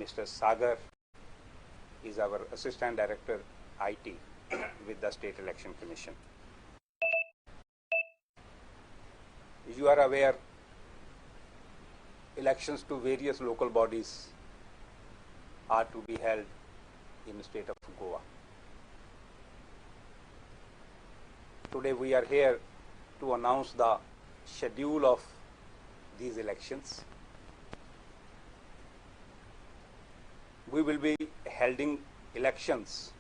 Mr. Sagar is our Assistant Director IT with the State Election Commission. You are aware, elections to various local bodies are to be held in the state of Goa. Today we are here to announce the schedule of these elections. We will be holding elections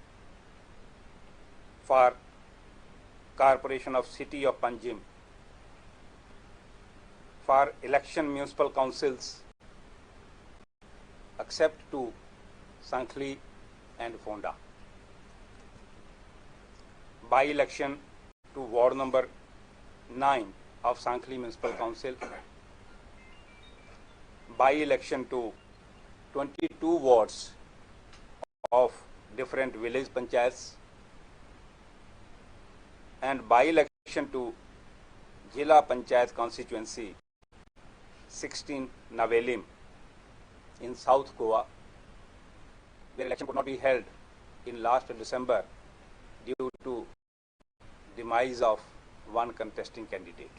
for Corporation of City of Panjim, for election municipal councils except to Sankhli and Fonda, by-election to ward number 9 of Sankhli Municipal Council, by-election to 22 wards of different village panchayats, and by-election to Jila Panchayat constituency 16 Navelim in South Goa, where election could not be held in last December due to demise of one contesting candidate.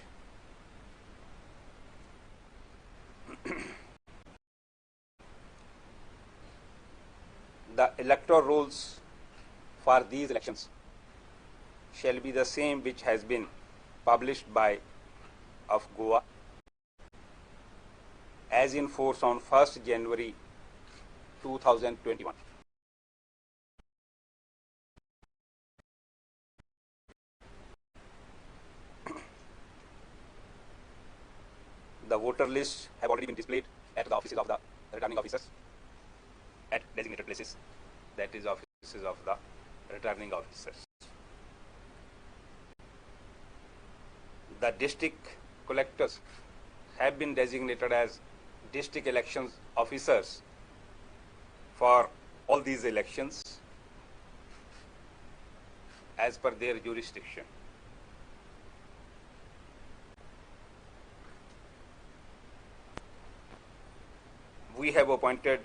The electoral rules for these elections shall be the same which has been published by of Goa as in force on 1st January 2021. The voter lists have already been displayed at the offices of the returning officers at designated places, that is offices of the returning officers. The district collectors have been designated as district elections officers for all these elections as per their jurisdiction. We have appointed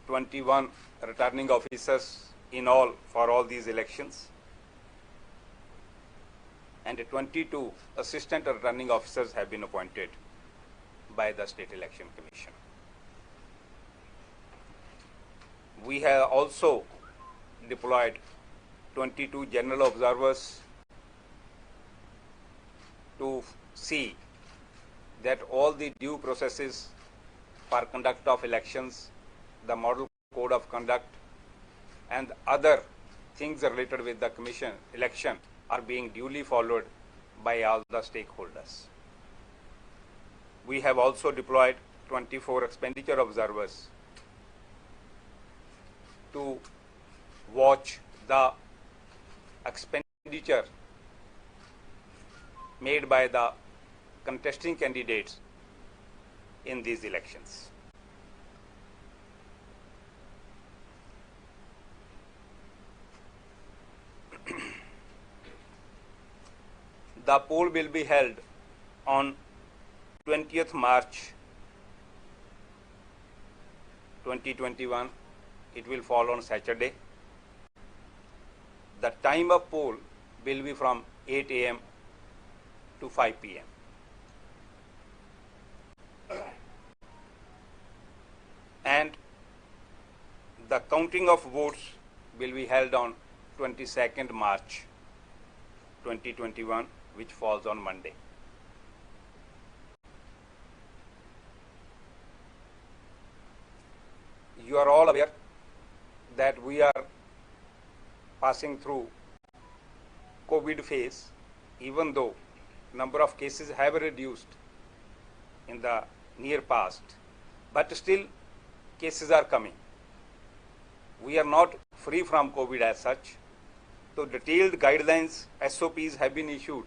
21 returning officers in all for all these elections, and 22 assistant returning officers have been appointed by the State Election Commission. We have also deployed 22 general observers to see that all the due processes for conduct of elections, the model code of conduct, and other things related with the commission election are being duly followed by all the stakeholders. We have also deployed 24 expenditure observers to watch the expenditure made by the contesting candidates in these elections. The poll will be held on 20th March 2021. It will fall on Saturday. The time of poll will be from 8 a.m. to 5 p.m. And the counting of votes will be held on 22nd March 2021, which falls on Monday. You are all aware that we are passing through COVID phase, even though number of cases have reduced in the near past, but still cases are coming. We are not free from COVID as such. So detailed guidelines, SOPs have been issued,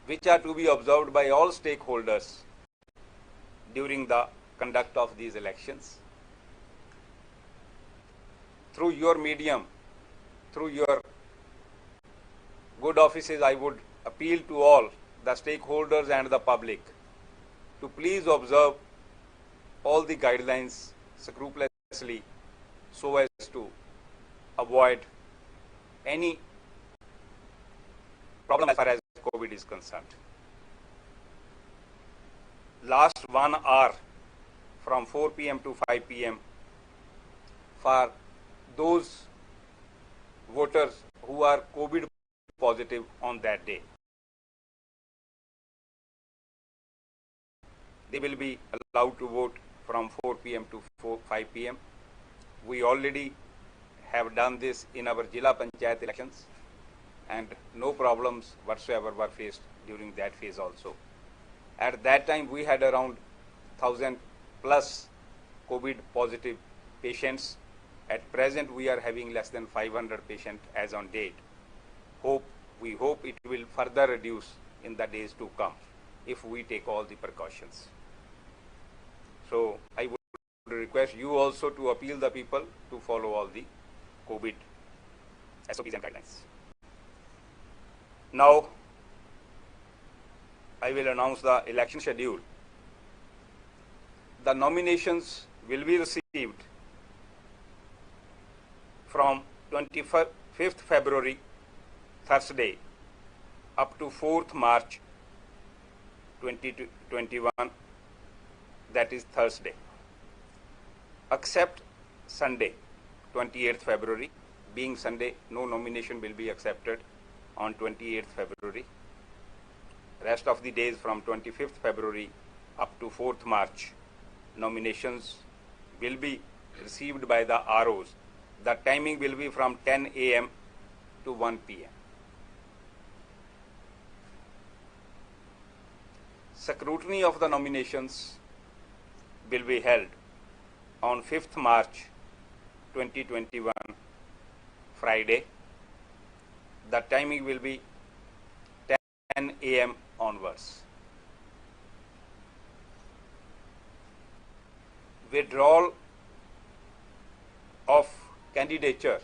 which are to be observed by all stakeholders during the conduct of these elections. Through your medium, through your good offices, I would appeal to all the stakeholders and the public to please observe all the guidelines scrupulously so as to avoid any problem as far as COVID is concerned. Last 1 hour from 4 p.m. to 5 p.m. for those voters who are COVID positive on that day. They will be allowed to vote from 4 p.m. to 5 p.m. We already have done this in our Jila Panchayat elections, and no problems whatsoever were faced during that phase also. At that time, we had around 1,000 plus COVID positive patients. At present, we are having less than 500 patients as on date. We hope it will further reduce in the days to come if we take all the precautions. So I would request you also to appeal the people to follow all the COVID SOPs and guidelines. Now, I will announce the election schedule. The nominations will be received from 25th February, Thursday, up to 4th March 2021, that is Thursday, except Sunday, 28th February. Being Sunday, no nomination will be accepted on 28th February. Rest of the days from 25th February up to 4th March, nominations will be received by the ROs. The timing will be from 10 a.m. to 1 p.m. Scrutiny of the nominations will be held on 5th March 2021, Friday. The timing will be 10 a.m. onwards. Withdrawal of candidature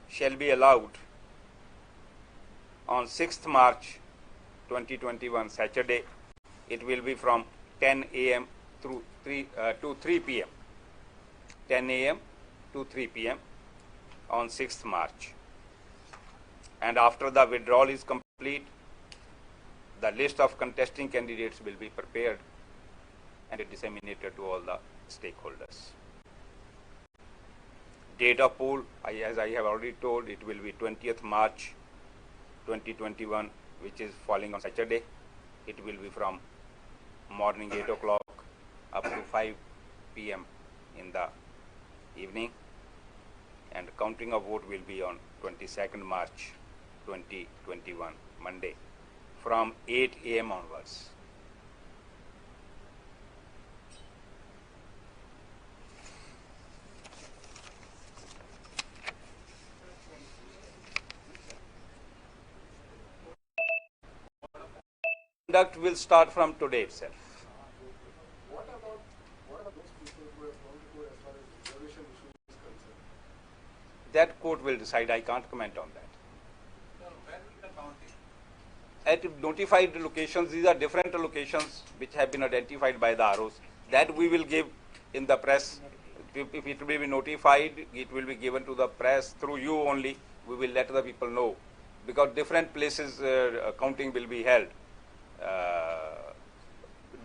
shall be allowed on 6th March 2021, Saturday. It will be from 10 a.m. to 3 p.m. 10 a.m. to 3 p.m. on 6th March. And after the withdrawal is complete, the list of contesting candidates will be prepared and disseminated to all the stakeholders. Date of poll, as I have already told, it will be 20th March 2021, which is falling on Saturday. It will be from morning 8 o'clock up to 5 p.m. in the evening, and counting of vote will be on 22nd March 2021, Monday, from 8 a.m. onwards. Conduct will start from today itself. What about those people who have gone to court as far as reservation issue is concerned? That court will decide. I can't comment on that. Where will the counting? At notified locations, these are different locations which have been identified by the ROs. That we will give in the press. If it will be notified, it will be given to the press through you only. We will let the people know, because different places counting will be held.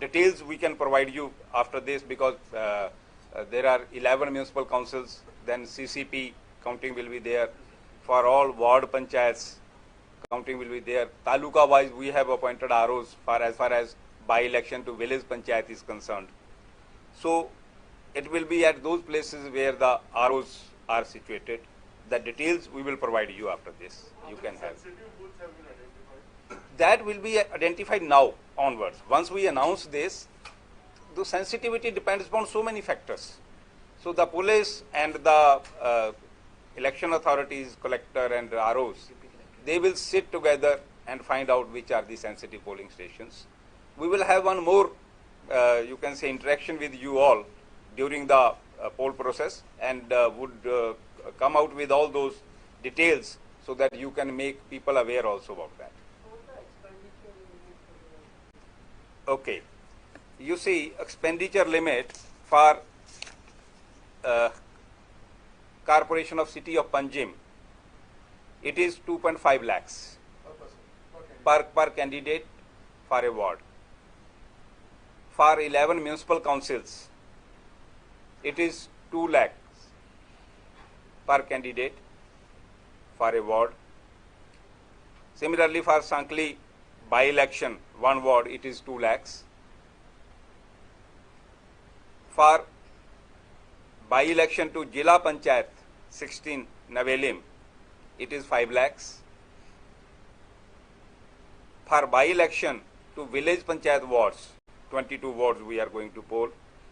Details we can provide you after this, because there are 11 municipal councils, then CCP counting will be there. For all ward panchayats, counting will be there. Taluka wise, we have appointed ROs as far as by-election to village panchayat is concerned. So it will be at those places where the ROs are situated. The details we will provide you after this. You can have. That will be identified now onwards. Once we announce this, the sensitivity depends upon so many factors. So the police and the election authorities, collector and ROs, they will sit together and find out which are the sensitive polling stations. We will have one more, you can say, interaction with you all during the poll process, and would come out with all those details so that you can make people aware also about that. Okay. You see, expenditure limit for Corporation of City of Panjim, it is 2.5 lakhs per candidate for a ward. For 11 municipal councils, it is 2 lakhs per candidate for a ward. Similarly, for Sankli by-election, 1 ward, it is 2 lakhs. For by-election to Jila Panchayat 16 Navelim, it is 5 lakhs. For by-election to village Panchayat wards, 22 wards we are going to poll,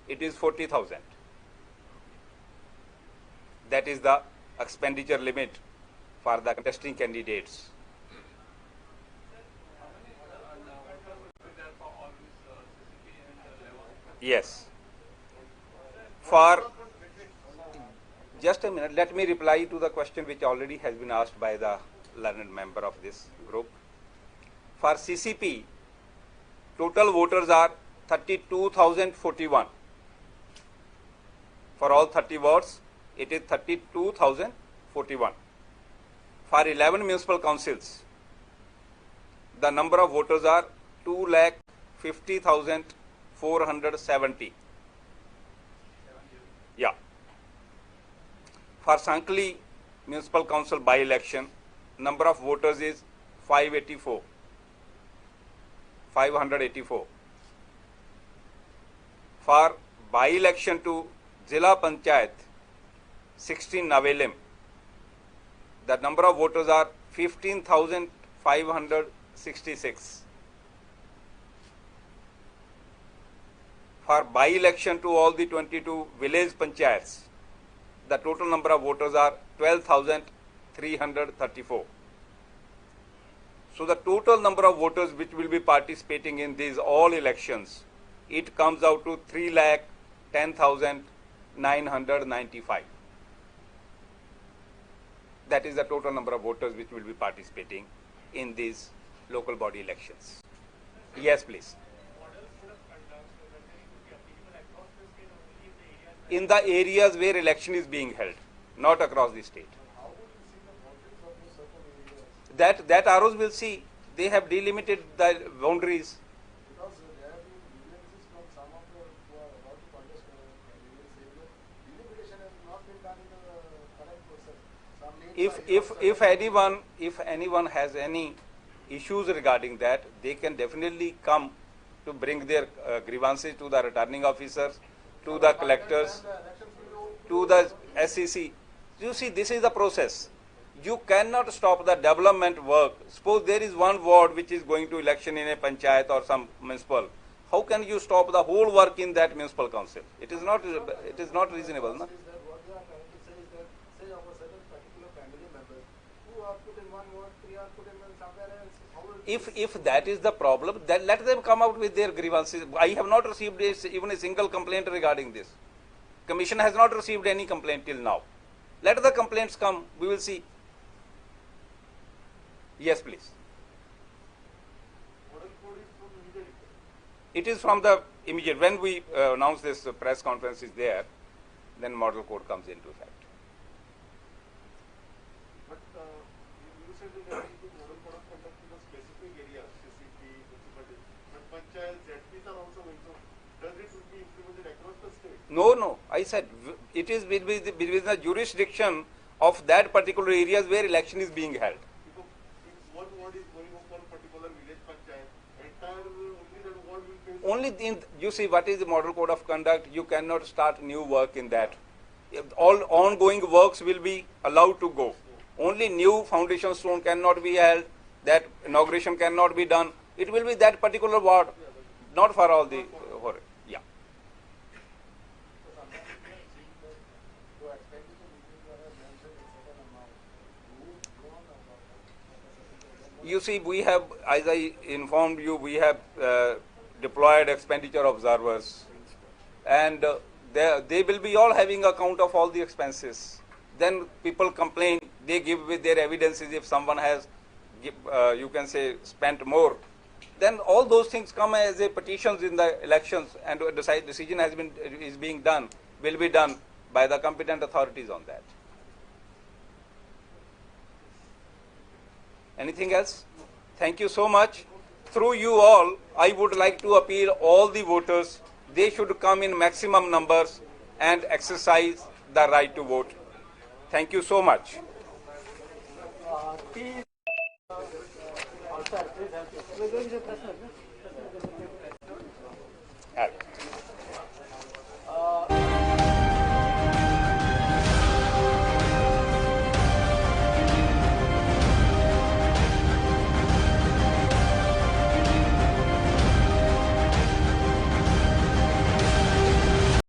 it is 40,000. That is the expenditure limit for the contesting candidates. Yes. For just a minute, let me reply to the question which already has been asked by the learned member of this group. For CCP, total voters are 32,041. For all 30 wards, it is 32,041. For 11 municipal councils, the number of voters are 2,50,470. Yeah. For Sankli Municipal Council by-election, number of voters is 584. For by-election to Jila Panchayat 16 Navelim, the number of voters are 15,566. For by-election to all the 22 village panchayats, the total number of voters are 12,334. So the total number of voters which will be participating in these all elections, it comes out to 3,10,995. That is the total number of voters which will be participating in these local body elections. Yes, please. In the areas where election is being held, not across the state. That ROs will see. They have delimited the boundaries. Because there have been grievances from some of the who are about to contest delimitation has not been done in the correct process. Some names If anyone has any issues regarding that, they can definitely come to bring their grievances to the returning officers, to the collectors, to the SEC. You see, this is the process. You cannot stop the development work. Suppose there is one ward which is going to election in a panchayat or some municipal. How can you stop the whole work in that municipal council? It is not reasonable. No? What they are trying to say is that, say, of a certain particular family members who are put in one ward, 3 are put in somewhere else. If that is the problem, then let them come out with their grievances. I have not received even a single complaint regarding this. Commission has not received any complaint till now. Let the complaints come. We will see. Yes, please. It is from the immediate. When we announce this press conference is there, then model code comes into effect. But you said that there is model code of conduct in a specific area, CCP, municipality. But panchayats, ZPs are also going. So does it will be implemented across the state? No. I said it is within the jurisdiction of that particular areas where election is being held. Because if one ward is going for a particular village panchayat, entire only that ward will face. Only you see what is the model code of conduct. You cannot start new work in that. All ongoing works will be allowed to go. Only new foundation stone cannot be held. That inauguration cannot be done. It will be that particular ward, not for all the. Yeah. You see, we have, as I informed you, we have deployed expenditure observers, and they will be all having account of all the expenses. Then people complain, they give with their evidences. If someone has, you can say, spent more, then all those things come as a petitions in the elections, and a decision is being done, will be done by the competent authorities on that. Anything else? Thank you so much. Through you all, I would like to appeal all the voters, they should come in maximum numbers and exercise the right to vote. Thank you so much. Also, please help you.